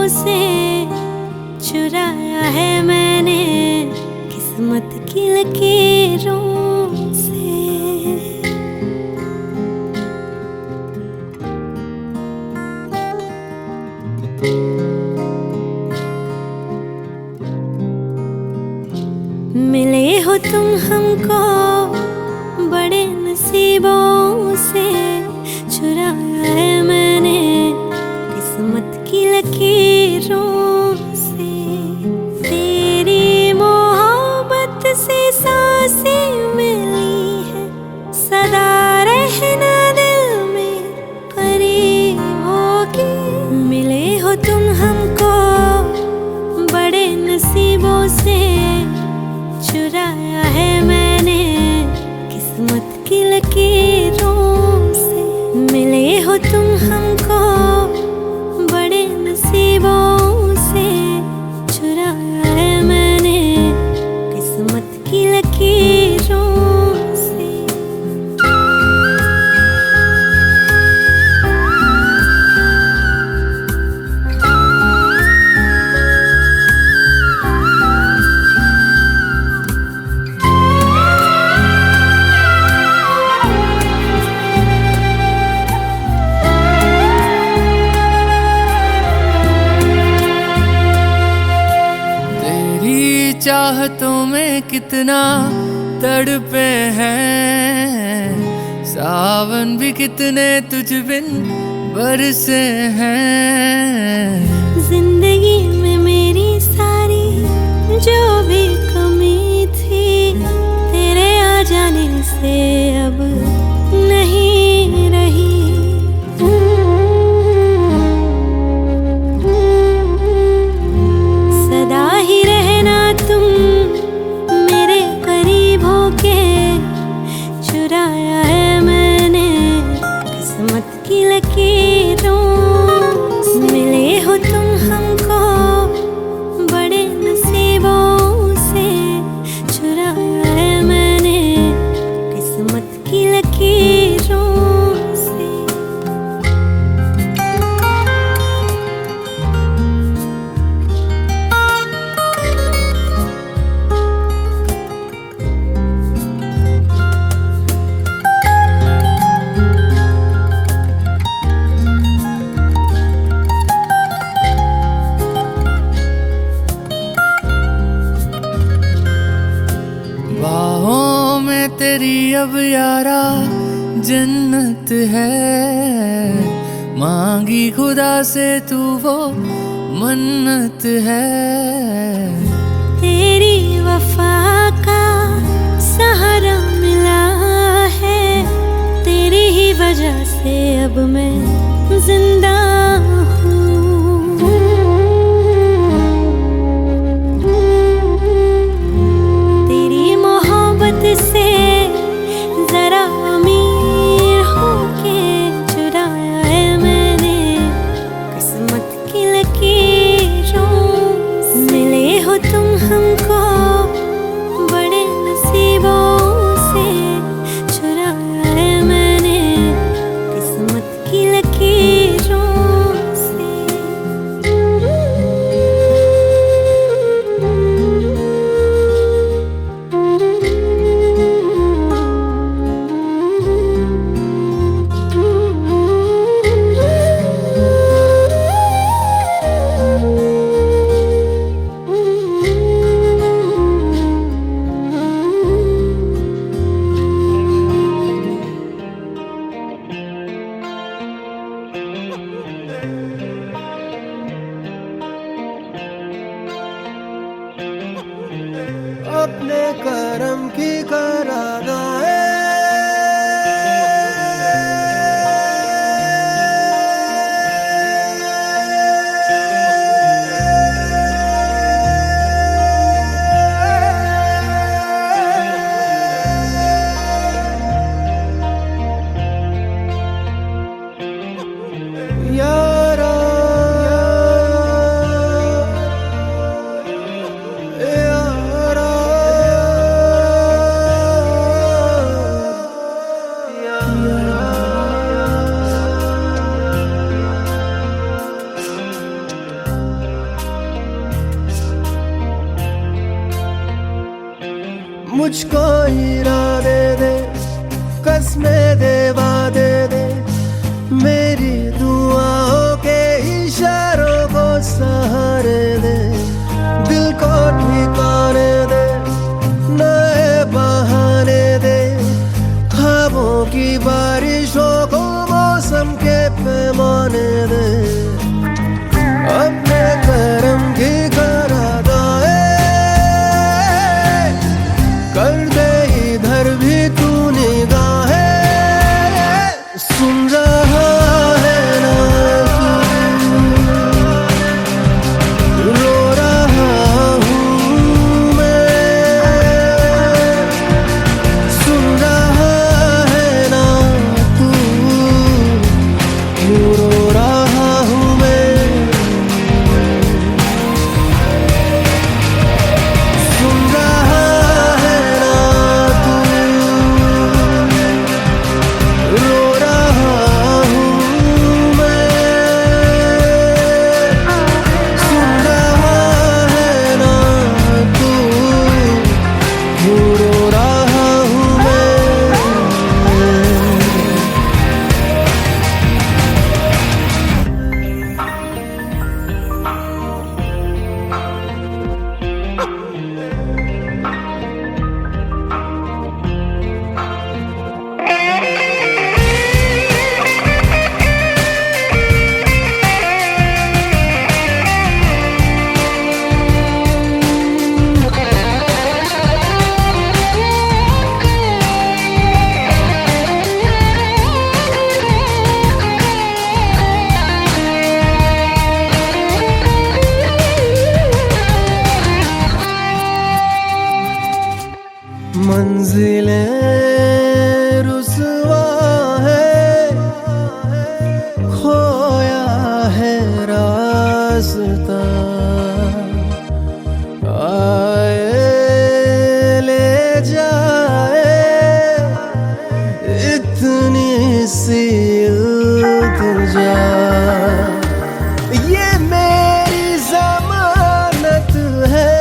से चुराया है मैंने किस्मत की लकीरों से। मिले हो तुम हमको बड़े नसीबों से, चुराया है मैंने किस्मत की लकीरों से। तेरी मोहब्बत से सांसें मिली है, सदा रहना दिल में करीब होगी। मिले हो तुम हमको बड़े नसीबों से, चुराया है मैंने किस्मत की लकीरों से। मिले हो तुम हमको बड़े नसीबों से, चुराया है मैंने किस्मत की लकीरों से। चाहतों में कितना तड़पे हैं, सावन भी कितने तुझ बिन बरसे हैं। जिंदगी में मेरी सारी जो भी कमी थी, तेरे आ जाने से अब नहीं रही। सदा ही रहना तुम मेरे करीब होके, चुराया है मैंने किस्मत की लकीरों से। मिले हो तुम हमको बड़े नसीबों से, चुराया है मैंने किस्मत की लकीरों से। बाहों में तेरी अब यारा जन्नत है, मांगी खुदा से तू वो मन्नत है। तेरी वफा का सहारा मिला है, तेरी ही वजह से अब मैं जिंदा हूँ। तेरी मोहब्बत से जरा अमीर होके, चुराया है मैंने किस्मत की लकीरों से। मिले हो तुम हमको बड़े नसीबों से, चुराया है मैंने किस्मत की लकीरों से। की बारिशों को मौसम के पैमाने दे, अपने करम की करादाए कर दे इधर भी तू निगाहें। सुन रहा है ना तू, रो रहा हूँ मैं। सुन रहा है ना तू, क्यों रो रहा हूँ मैं। सुन रहा है ना तू, रो रहा हूँ मैं। सुन रहा है ना तू, क्यों रो रहा हूँ मैं। मंजिलें रुसवा है, खोया है रास्ता। आए ले जाए इतनी सी इल्तिजा। ये मेरी जमानत है,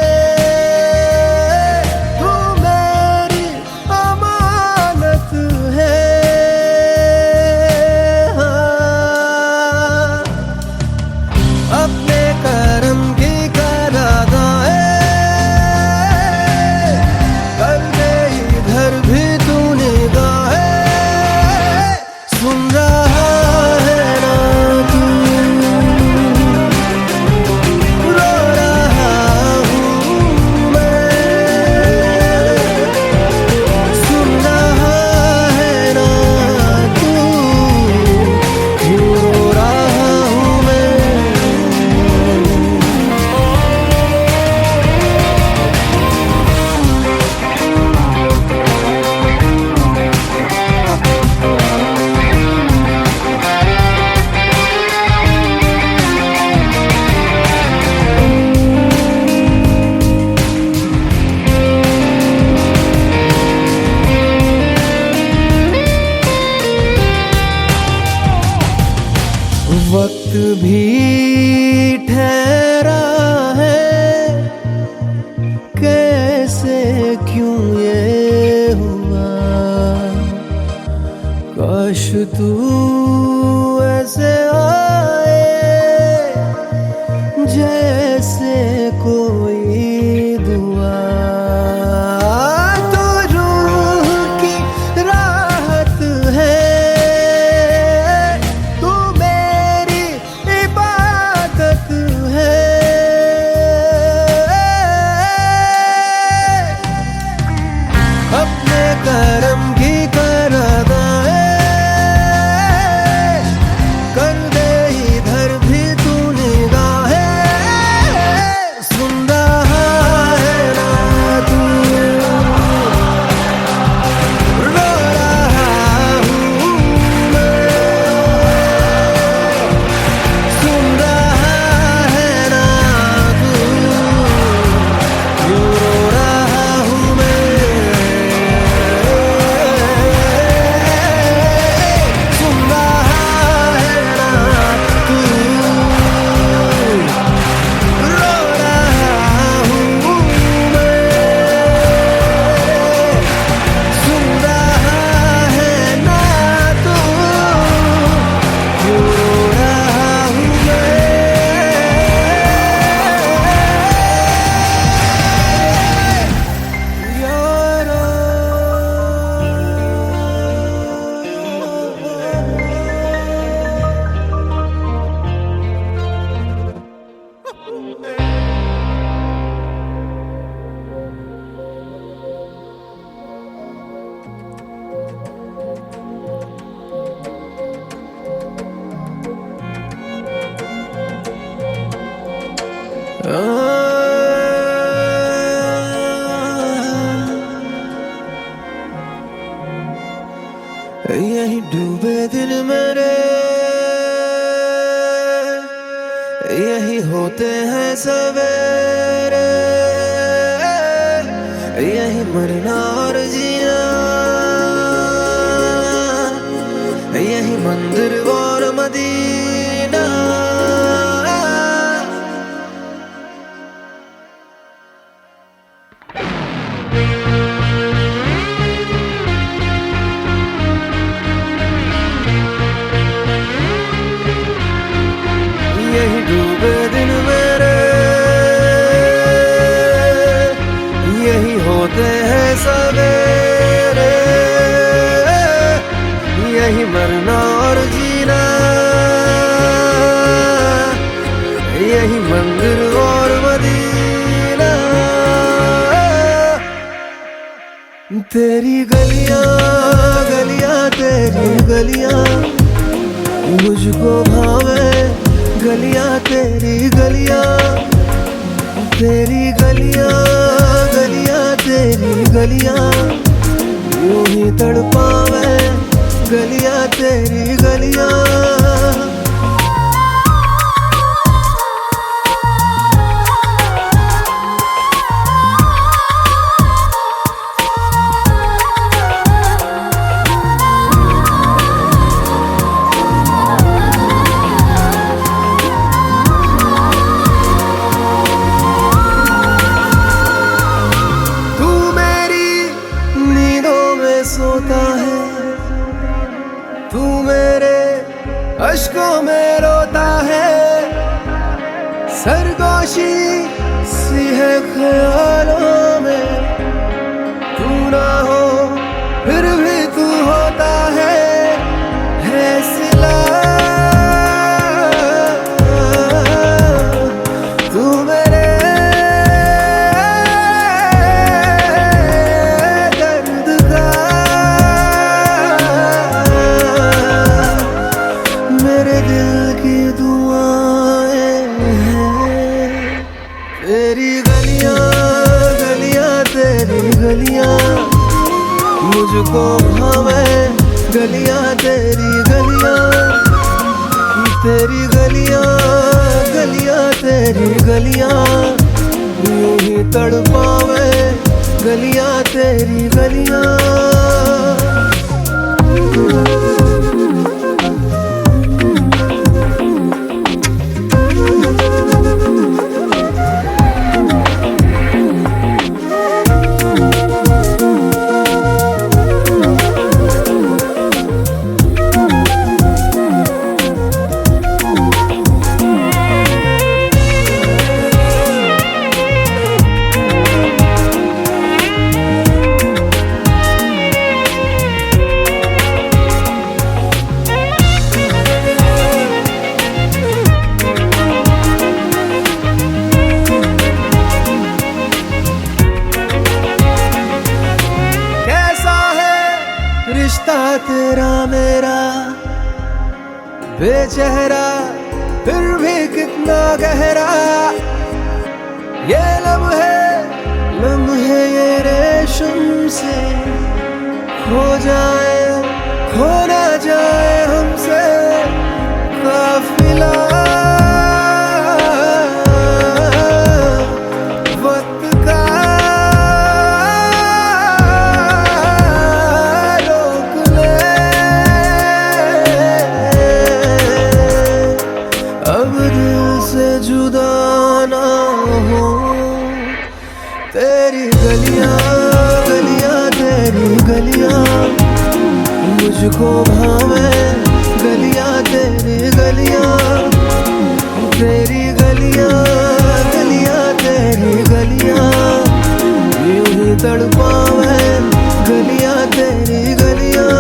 तू मेरी अमानत है। हाँ, अपने करम की करादाए कर दे इधर भी तू निगाहें। सुन रहा है ना तू, रो रहा हूँ मैं। सुन रहा है ना तू, क्यों रो रहा हूँ मैं। वक्त भी ठहरा है, कैसे क्यों ये हुआ। काश तू ऐसे आए जैसे कोई दुआ। तो रूह की राहत है, तू मेरी इबादत है। अपने करम की करादाए कर दे इधर भी तू निगाहें। डूबे दिन मेरे यही होते हैं सवेरे, यही मरना और जीना, यही मंदिर और मदीना। यही डूबे दिन मेरे यही होते हैं सवेरे, यही मरना और जीना, यही मंदिर और मदीना। तेरी गलियां गलियां तेरी गलियां मुझको भावे, गलियां तेरी गलियां, तेरी गलियां गलियां तेरी गलियां यूं ही तड़पावे, गलियां तेरी गलियां। सोता है तू मेरे अश्कों में रोता है, सरगोशी सी है ख्यालों में, तू ना हो फिर भी तू होता है सिला। तू मेरे तेरी गलियां गलियां तेरी गलियां मुझको भावे, गलियां तेरी गलियां, तेरी गलियां गलियां तेरी गलियां यूं ही तड़पावे, गलियां तेरी गलियां। रिश्ता तेरा मेरा बेचेहरा फिर भी कितना गहरा, ये लम्हे ये रेशम से खो जाए, खो ना जाए हमसे काफिला। जुदा ना हो तेरी गलियां गलियां तेरी गलियां मुझको भावे, गलियां तेरी गलियां, तेरी गलियां गलियां तेरी गलियां यूं ही तड़पावे, गलियां तेरी गलियां।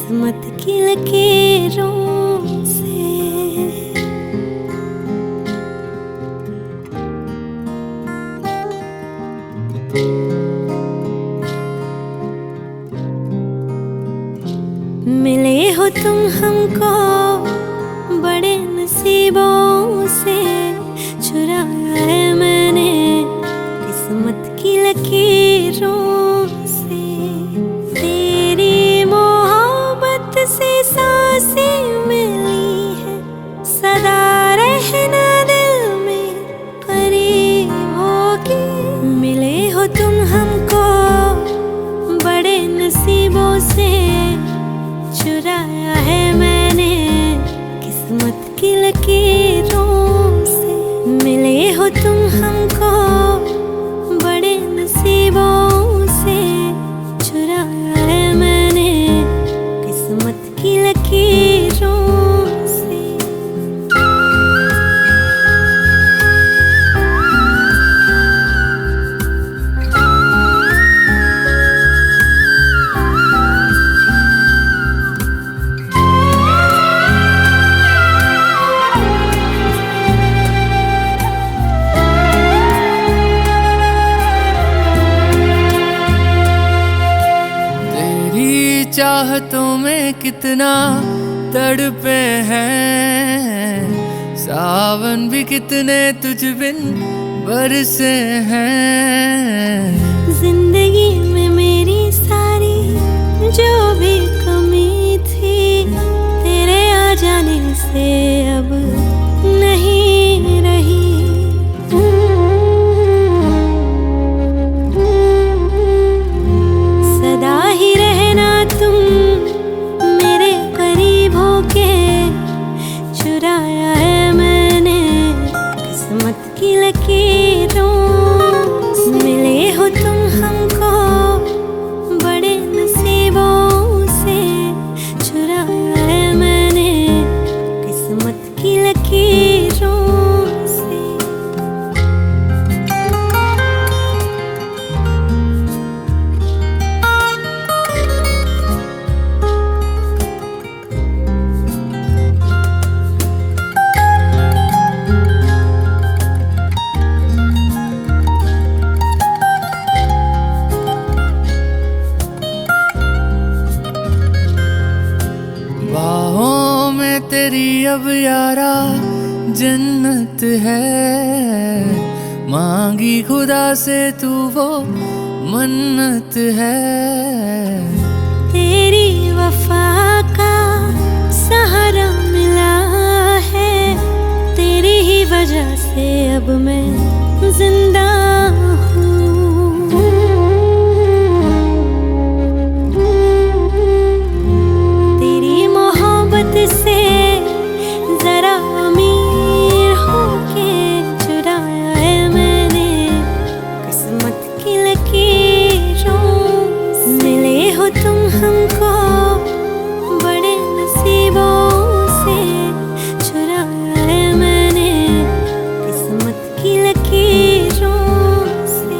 किस्मत की लकीरों से। मिले हो तुम हमको बड़े नसीबों से, चुराया है मैंने किस्मत की लकीरों से। तेरी मोहब्बत से सांसें मिली है, सदा रहना दिल में करीब होगी। मिले हो तुम हमको बड़े नसीबों से, चुराया है मैंने किस्मत की लकीरों से। मिले हो तुम हमको बड़े नसीबों से, चुराया है मैंने किस्मत की लकीरों से। चाहतों में कितना तड़पे हैं, सावन भी कितने तुझ बिन बरसे हैं। जिंदगी में मेरी सारी जो भी कमी थी, तेरे आ जाने से अब नहीं रही। सदा ही रहना तुम मेरे करीब होके, चुराया है मैंने किस्मत की लकीरों से। मिले हो तुम हमको बड़े नसीबों से, चुराया है मैंने किस्मत की लकीरों से। बाहों में तेरी अब यारा जन्नत है, मांगी खुदा से तू वो मन्नत है। तेरी वफा का सहारा मिला है, तेरी ही वजह से अब मैं जिंदा हूँ। तेरी मोहब्बत से जरा अमीर होके, चुराया है मैंने किस्मत की लकीरों से। मिले हो तुम हमको बड़े नसीबों से, चुराया है मैंने किस्मत की लकीरों से।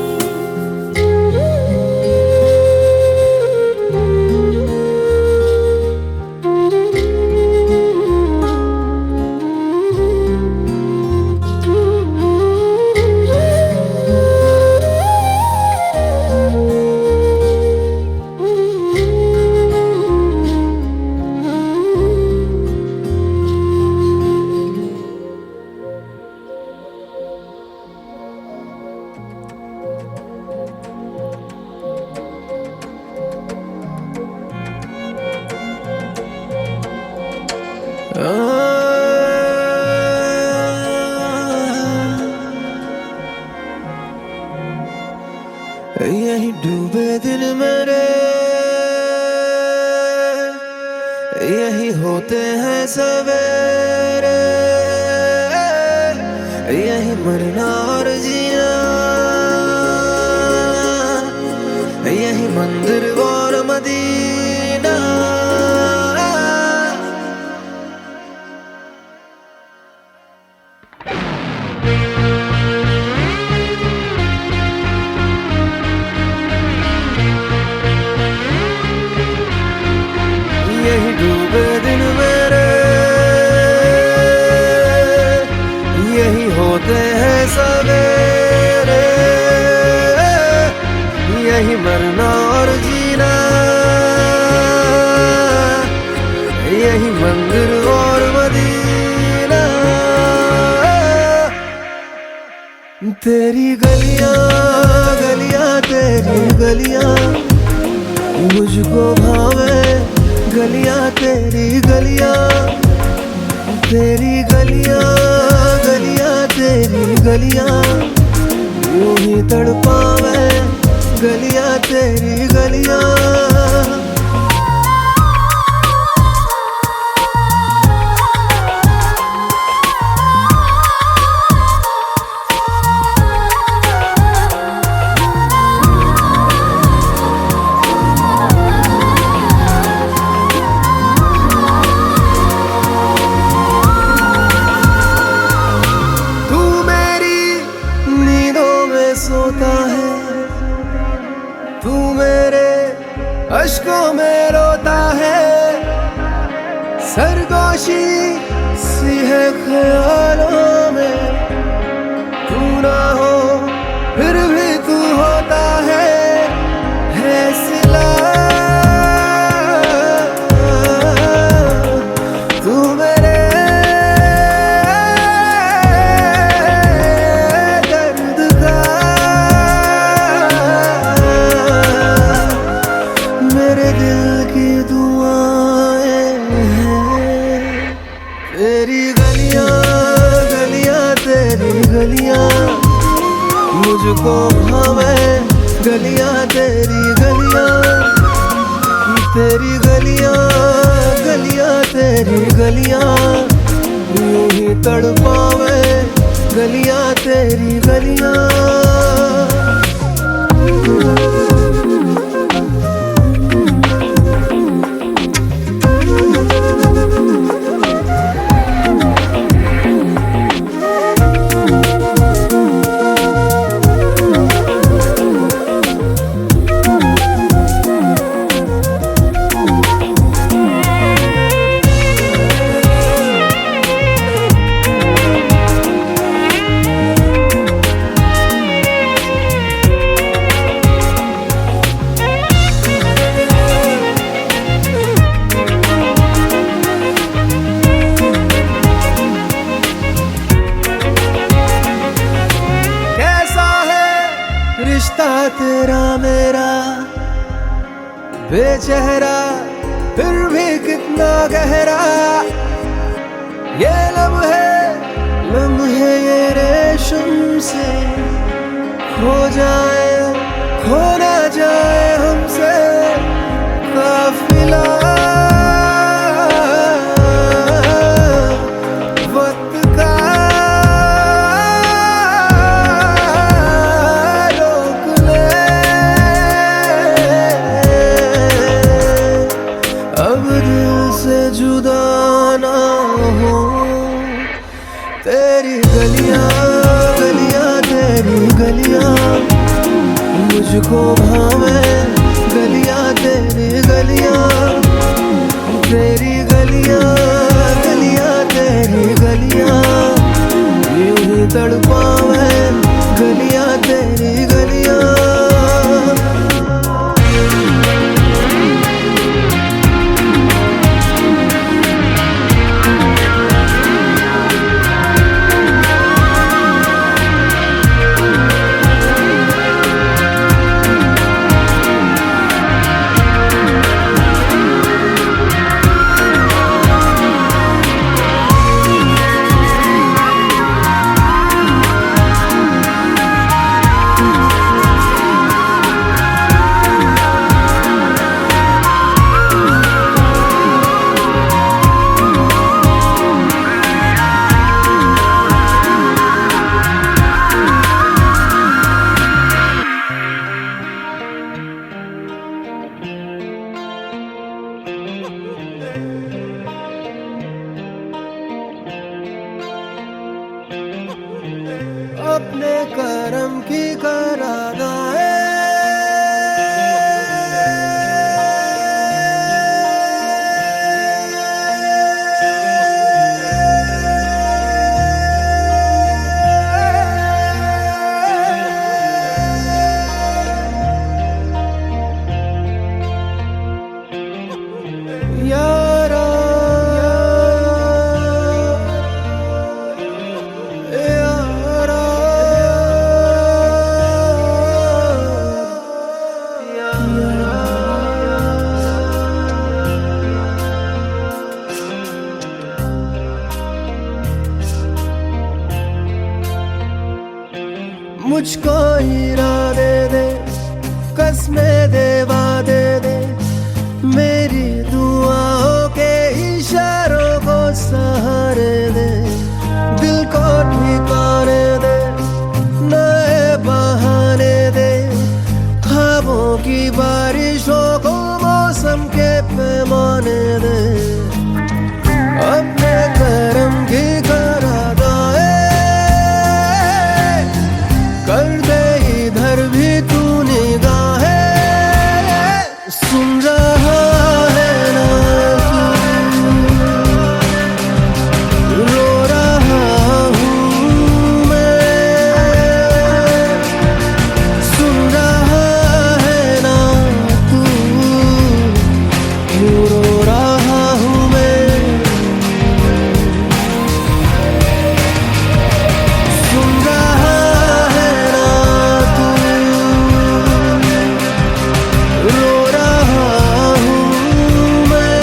यही डूबे दिन मेरे, यही होते हैं सवेरे, यही मरना और जीना, यही मंदिर और मदीना। यही यही मरना और जीना, यही मंदिर और मदीना। तेरी गलियां गलियां तेरी गलियां मुझको भावे, गलियां तेरी गलियां, तेरी गलियां गलियां तेरी गलियां यूं ही तड़पावे, गलियां तेरी गलियां। सोता है तू मेरे अश्कों में रोता है, सरगोशी सी है ख्यालों में, तू ना हो फिर भी तू होता है सिला। तू मेरे तेरी गलियां गलियां तेरी गलियां मुझको भावे, गलियां तेरी गलियां, तेरी गलियां गलियां तेरी गलियां यूं ही तड़पावे, गलियां तेरी गलियां। रिश्ता तेरा मेरा बेचेहरा फिर भी कितना गहरा, ये लम्हे ये रेशम से खो जाए, खो ना जाए हमसे काफिला। जुदा ना हो तेरी गलियां गलियां तेरी गलियां मुझको भावे, गलियां तेरी गलियां, तेरी गलियां गलियां तेरी गलियां यूं ही तड़पावे, गलियां तेरी गलियां। अपने करम की करादाए मुझको इरादे दे, कसमें दे, वादे दे, मेरी दुआओं के इशारों को सहारे दे, दिल को ठिकाने दे, नए बहाने दे, ख्वाबों की बारिशों को मौसम के पैमाने दे, अपने करम की करादाए कर दे इधर भी तू निगाहें, सुन रहा है ना तू, रो रहा हूँ मैं, सुन रहा है ना तू, रो रहा हूँ मैं, सुन रहा है ना तू, रो रहा हूँ मैं,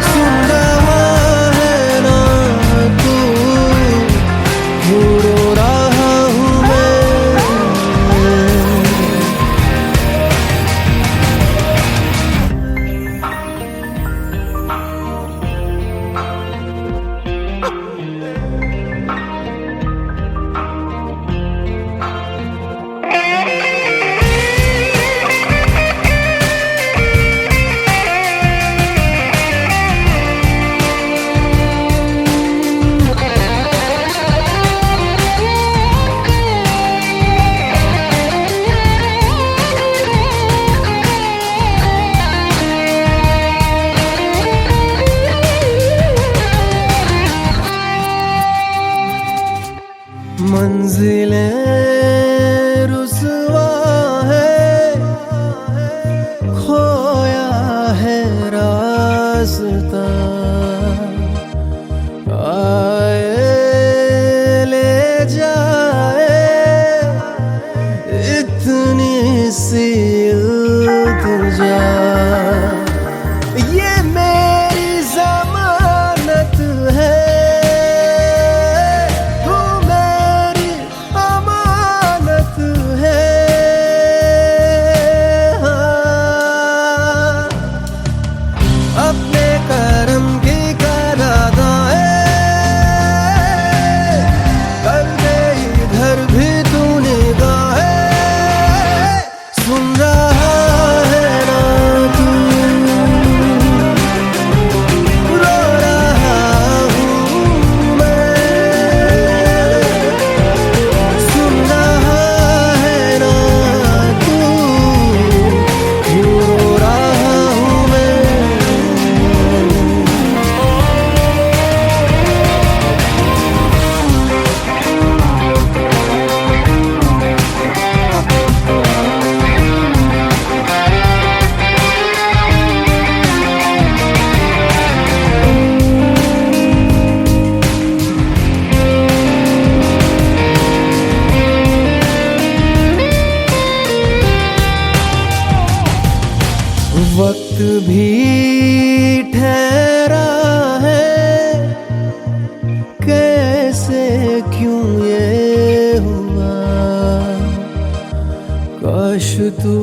सुन रहा है ना तू, रो रहा हूँ मैं। मंजिलें रुसवा है, खोया है रास्ता, आए ले जाए इतनी सी इल्तिजा, ये मेरी जमानत है, तू मेरी अमानत है, हाँ। अपने करम की करादाए कर दे इधर भी तू निगाहें, सुन रहा है ना तू, रो रहा हूँ मैं, सुन रहा है ना तू, रो रहा हूँ मैं। वक्त भी ठहरा है, कैसे क्यों ये हुआ, काश तू